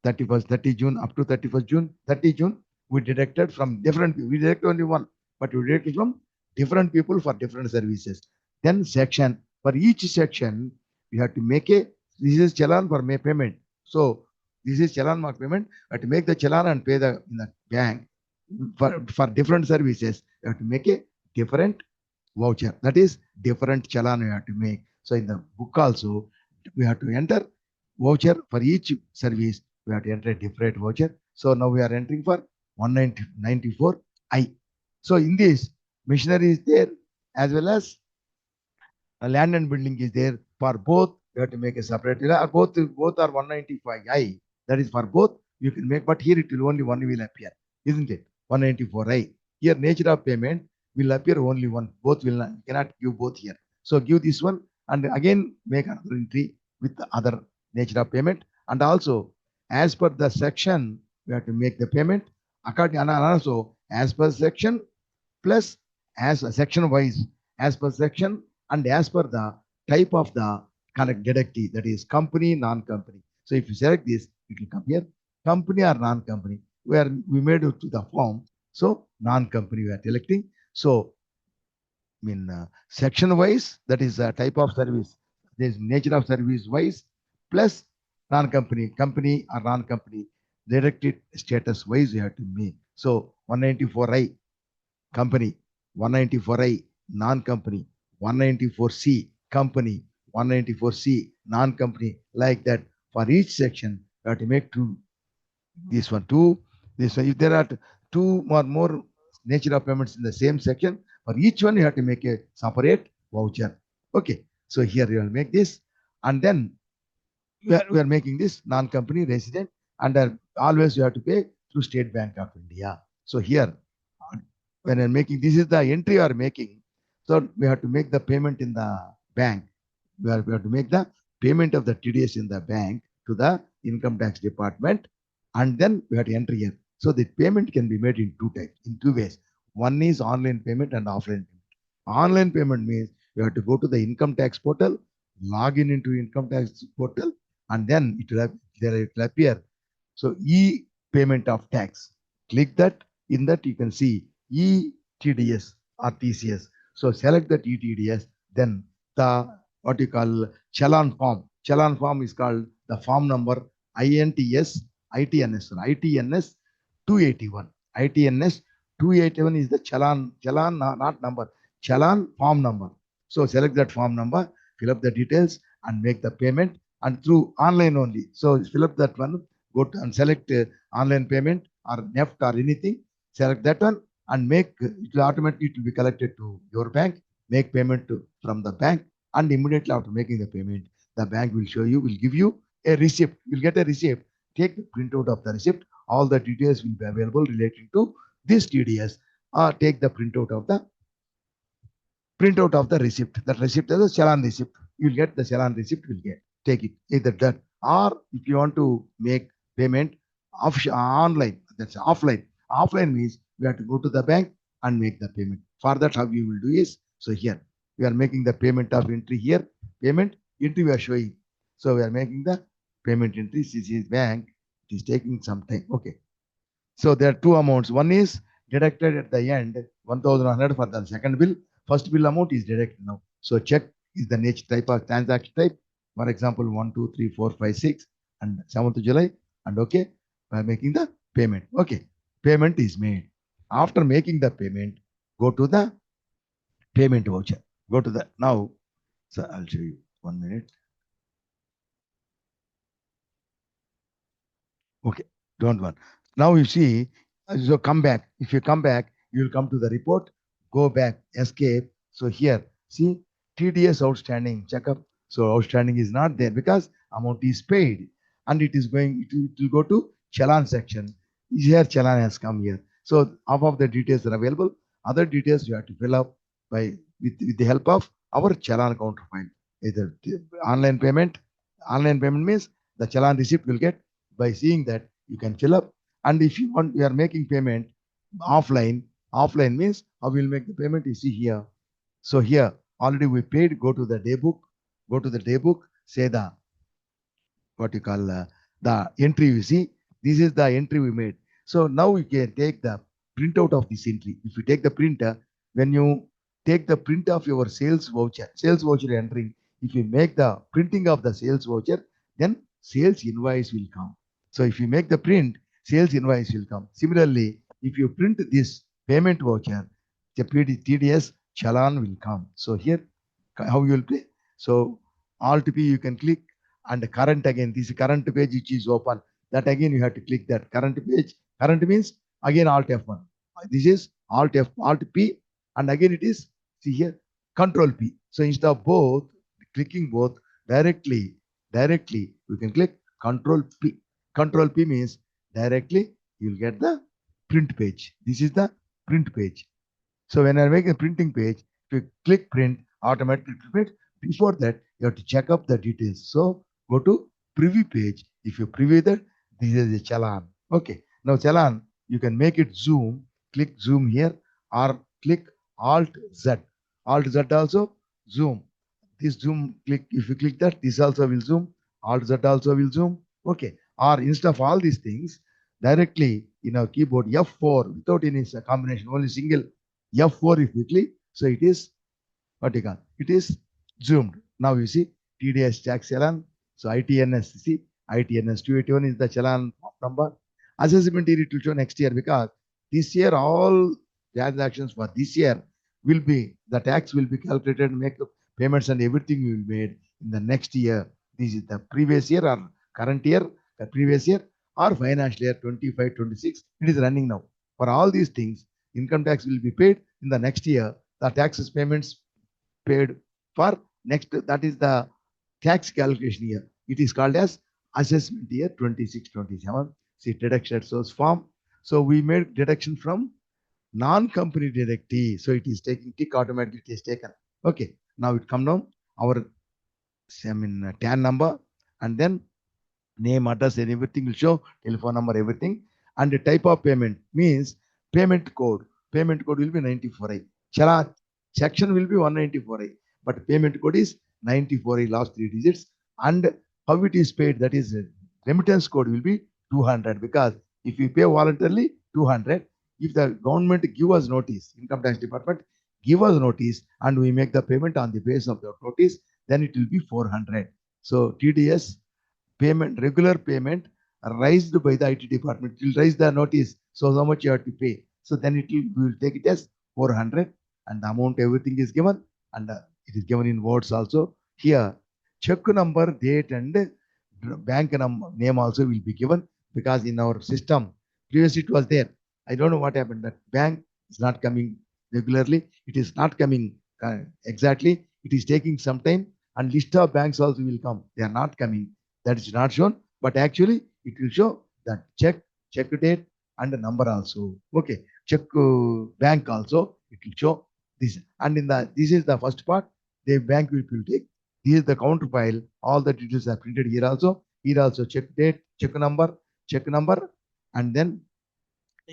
31st, 30 June up to 31st June, 30 June. We deducted from different, we deduct only one, but we deduct from different people for different services. Then section, for each section, we have to make this is challan for payment. So this is challan mark payment. We have to make the challan and pay in the bank for different services. You have to make a different voucher. That is different challan we have to make. So in the book also, we have to enter voucher for each service. We have to enter a different voucher. So now we are entering for 194I. So in this, machinery is there as well as land and building is there. For both, you have to make a separate. Both are 195I. That is for both. You can make, but here it will only one will appear, isn't it? 194I. Here nature of payment will appear only one. Both will not, cannot give both here. So give this one and again make another entry with the other nature of payment. And also as per the section, we have to make the payment according, and also as per section plus as a section wise, as per section and as per the type of the connect deductee, that is company, non-company. So if you select this, it will come here, company or non-company, where we made it to the form. So non-company we are selecting. So section wise, that is a type of service. There is nature of service wise plus non-company, company or non-company, directed status wise you have to make. So 194I company, 194I non-company, 194C company, 194C non-company, like that. For each section, you have to make this one, this one. If there are two or more nature of payments in the same section, for each one you have to make a separate voucher. Okay, so here you will make this, and then we are making this non-company resident, and always you have to pay through State Bank of India. So here, when I'm making, this is the entry you are making. So we have to make the payment in the bank. We have to make the payment of the TDS in the bank to the income tax department, and then we have to enter here. So the payment can be made in two types, in two ways. One is online payment and offline payment. Online payment means you have to go to the income tax portal, log in into income tax portal, and then it will appear. So e-payment of tax. Click that. In that you can see e-TDS or TCS. So select that e-TDS. Then the what you call challan form. Challan form is called the form number INTS ITNS 281. ITNS 281 is the challan not number, challan form number. So select that form number, fill up the details and make the payment. and through online only. So fill up that one, go to and select online payment or NEFT or anything, select that one and make it will automatically it will be collected to your bank, make payment from the bank, and immediately after making the payment, the bank will show you, will give you a receipt. You'll get a receipt. Take the printout of the receipt. All the details will be available relating to this TDS. Or take the printout of the receipt. That receipt is a challan receipt. You'll get the challan receipt. Will get take it either that or if you want to make payment online, that's offline. Offline means you have to go to the bank and make the payment. For that, how you will do is so here we are making the payment of entry here. Payment entry we are showing. So we are making the payment entry. This is bank. It is taking some time. Okay. So there are two amounts. One is deducted at the end, 1,100 for the second bill. First bill amount is deducted now. So check is the nature type of transaction type. For example, 1, 2, 3, 4, 5, 6, and 7th July. And okay, by making the payment. Okay, payment is made. After making the payment, go to the payment voucher. Go to the now. So I'll show you 1 minute. Okay, don't want. Now you see, so come back. If you come back, you will come to the report, go back, escape. So here, see, TDS outstanding, check up. So outstanding is not there because amount is paid and it is going, it will go to challan section. Here challan has come here. So half of the details are available. Other details you have to fill up by with the help of our challan counter file. Either online payment. Online payment means the challan receipt will get by seeing that you can fill up. And if you want, you are making payment offline. Offline means how we'll make the payment. You see here. So here already we paid. Go to the day book. Go to the day book. Say the what you call the entry. You see, this is the entry we made. So now we can take the printout of this entry. If you take the printer, when you take the print of your sales voucher entering, if you make the printing of the sales voucher, then sales invoice will come. So if you make the print, sales invoice will come. Similarly, if you print this payment voucher, the TDS challan will come. So here, how you will pay? So Alt P you can click and current again. This current page which is open. That again you have to click that current page. Current means again Alt F1. This is Alt P, and again it is see here Control P. So instead of both clicking both directly you can click Control P. Control P means directly you'll get the print page. This is the print page. So when I make a printing page, if you click print, automatically print. Before that, you have to check up the details. So go to preview page. If you preview that, this is a challan. Okay. Now challan, you can make it zoom. Click zoom here or click Alt Z. Alt Z also zoom. This zoom click. If you click that, this also will zoom. Alt Z also will zoom. Okay. Or instead of all these things, directly in our keyboard F4 without any combination, only single F4 if we click, so it is vertical. It is zoomed. Now you see TDS tax challan. So ITNS, see ITNS 281 is the challan number. Assessment year it will show next year because this year all transactions for this year will be the tax will be calculated, make payments and everything will be made in the next year. This is the previous year or current year, the previous year or financial year 25, 26. It is running now. For all these things, income tax will be paid in the next year. The taxes payments paid for next, that is the tax calculation year. It is called as assessment year 26, 27. See deduction source form. So we made deduction from non-company deductee. So it is taking tick automatically, it is taken. Okay. Now it come down our TAN number and then name, address, and everything will show, telephone number, everything. And the type of payment means payment code. Payment code will be 94A. Chala section will be 194A, but payment code is 94A, last 3 digits. And how it is paid, that is remittance code will be 200 because if you pay voluntarily, 200. If the government give us notice, income tax department give us notice and we make the payment on the basis of the notice, then it will be 400. So TDS payment, regular payment raised by the IT department. It will raise the notice. So how much you have to pay. So then we will take it as 400 and the amount everything is given and it is given in words also. Here check number, date, and bank name also will be given, because in our system previously it was there. I don't know what happened. That bank is not coming regularly. It is not coming exactly. It is taking some time, and list of banks also will come. They are not coming. That is not shown, but actually it will show that check date, and the number also. Okay, check bank also. It will show this, and in the this is the first part. The bank will take. This is the counter file. All the details are printed here also. Here also check date, check number, and then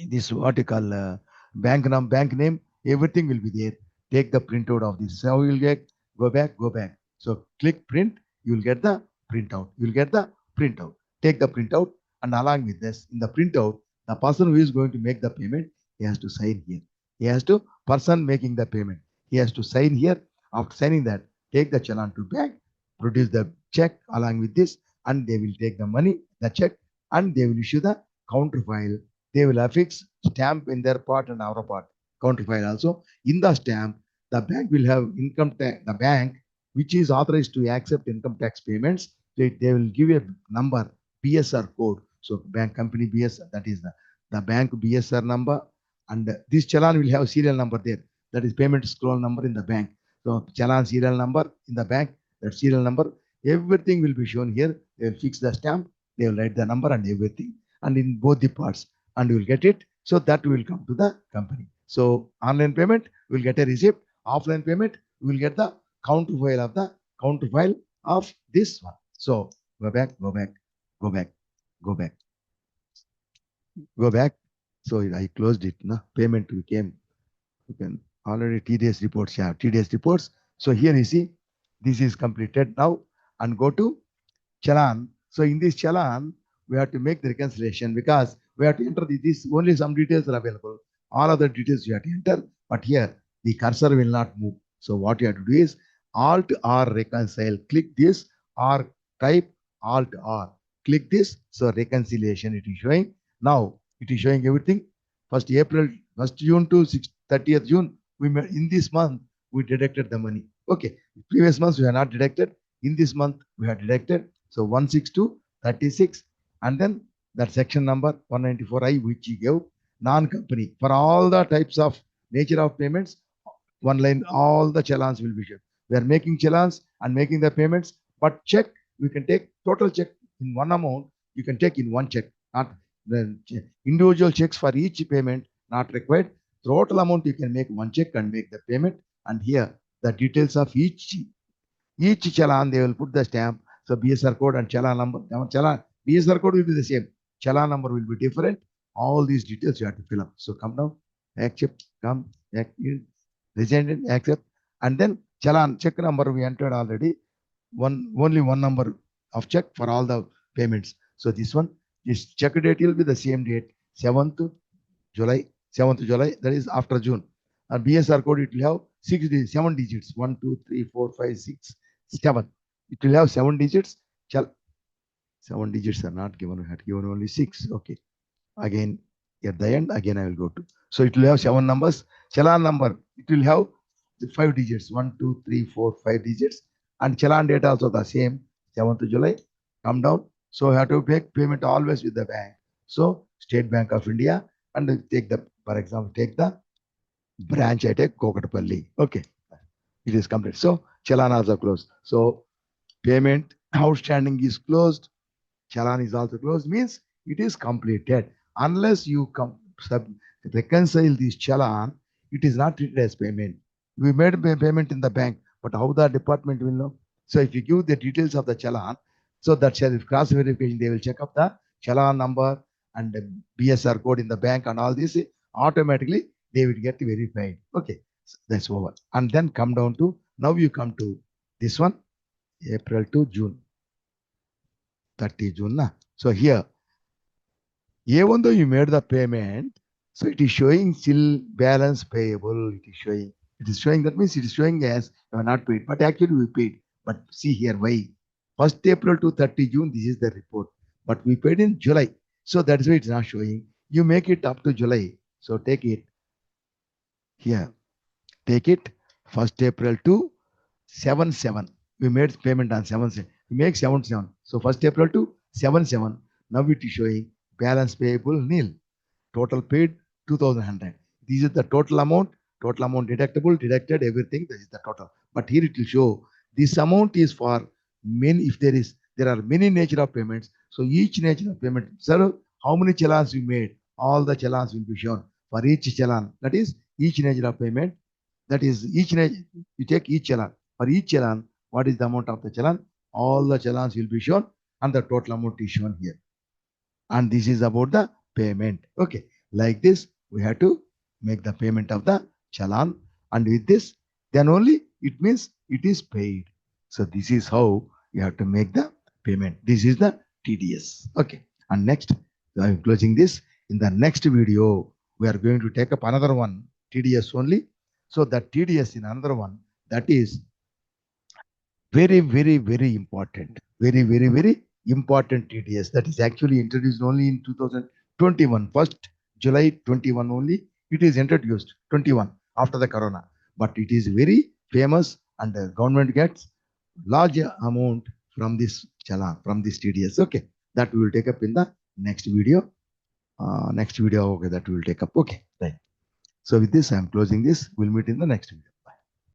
this what you call bank name. Everything will be there. Take the printout of this. So you will get go back. So click print. You will get the printout. You will get the printout. Take the printout, and along with this, in the printout, the person who is going to make the payment, he has to sign here. He has to person making the payment. He has to sign here. After signing that, take the challan to bank, produce the check along with this, and they will take the money, the check, and they will issue the counter file. They will affix stamp in their part and our part, counter file also. In the stamp, the bank will have income tax, the bank which is authorized to accept income tax payments, they will give a number, BSR code. So bank company BSR, that is the bank BSR number, and this challan will have serial number there. That is payment scroll number in the bank. So challan serial number in the bank, that serial number, everything will be shown here. They will fix the stamp, they will write the number and everything, and in both the parts, and you will get it. So that will come to the company. So online payment will get a receipt. Offline payment will get the counter file of this one. So go back, go back, go back, go back, go back. So I closed it. No payment came. You can already TDS reports. Yeah, TDS reports. So here you see, this is completed now, and go to challan. So in this challan, we have to make the reconciliation, because we have to enter this, only some details are available. All other details you have to enter, but here the cursor will not move. So what you have to do is Alt R reconcile. Click this or type Alt R. Click this. So reconciliation it is showing. Now it is showing everything. 1st April, 1st June to 30th June. In this month we deducted the money. Okay. Previous months we have not deducted. In this month we have deducted. So 162, 36, and then that section number 194I, which you gave, non-company. For all the types of nature of payments, one line, all the challans will be shown. We are making challans and making the payments, but check, we can take total check in one amount, you can take in one check, not the individual checks for each payment, not required. Total amount you can make one check and make the payment, and here the details of each challan, they will put the stamp. So BSR code and challan number. BSR code will be the same. Challan number will be different. All these details you have to fill up. So come down, accept, come, resign, accept, and then challan check number we entered already. Only one number of check for all the payments. So this one, this check date will be the same date, 7th July, 7th July. That is after June. And BSR code it will have 7 digits. 1, 2, 3, 4, 5, 6, 7. It will have 7 digits. 7 digits are not given. We had given only 6. Okay. Again, at the end, again I will go to. So it will have 7 numbers. Challan number, it will have 5 digits. 1, 2, 3, 4, 5 digits. And challan date also the same. 7th July. Come down. So I have to make payment always with the bank. So State Bank of India, and take the, for example, take the branch at a Kokatapalli. Okay. It is complete. So challan also closed. So payment outstanding is closed. Challan is also closed, means it is completed. Unless you reconcile this challan, it is not treated as payment. We made payment in the bank, but how the department will know? So if you give the details of the challan, so that cross verification, they will check up the challan number and the BSR code in the bank and all this, automatically they will get verified. Okay, so that's over. And then come down to, now you come to this one, April to June. 30 June. Na? So here, even though you made the payment, so it is showing still balance payable. It is showing, that means it is showing as you are not paid, but actually we paid. But see here why. 1st April to 30 June, this is the report. But we paid in July. So that's why it's not showing. You make it up to July. So take it here. Take it 1st April to 7/7. we made payment on 7/7. We make 7/7. So 1st April to 7/7. Now it is showing balance payable nil. Total paid 2,100. This is the total amount. Total amount deductible, deducted, everything. This is the total. But here it will show this amount is for many. If there are many nature of payments. So each nature of payment. Sir, how many challans we made? All the challans will be shown for each challan. That is each nature of payment. That is each you take each challan. For each challan, what is the amount of the challan? All the challans will be shown and the total amount is shown here. And this is about the payment. Okay, like this we have to make the payment of the challan, and with this then only it means it is paid. So this is how you have to make the payment. This is the TDS. Okay, and next I am closing this. In the next video we are going to take up another one, TDS only. So the TDS in another one, that is very important. Very important TDS. That is actually introduced only in 2021. 1st July 21 only. It is introduced 21 after the corona. But it is very famous and the government gets large amount from this challan, from this TDS. Okay. That we will take up in the next video. Okay, that we will take up. Okay. Right. So with this, I am closing this. We'll meet in the next video.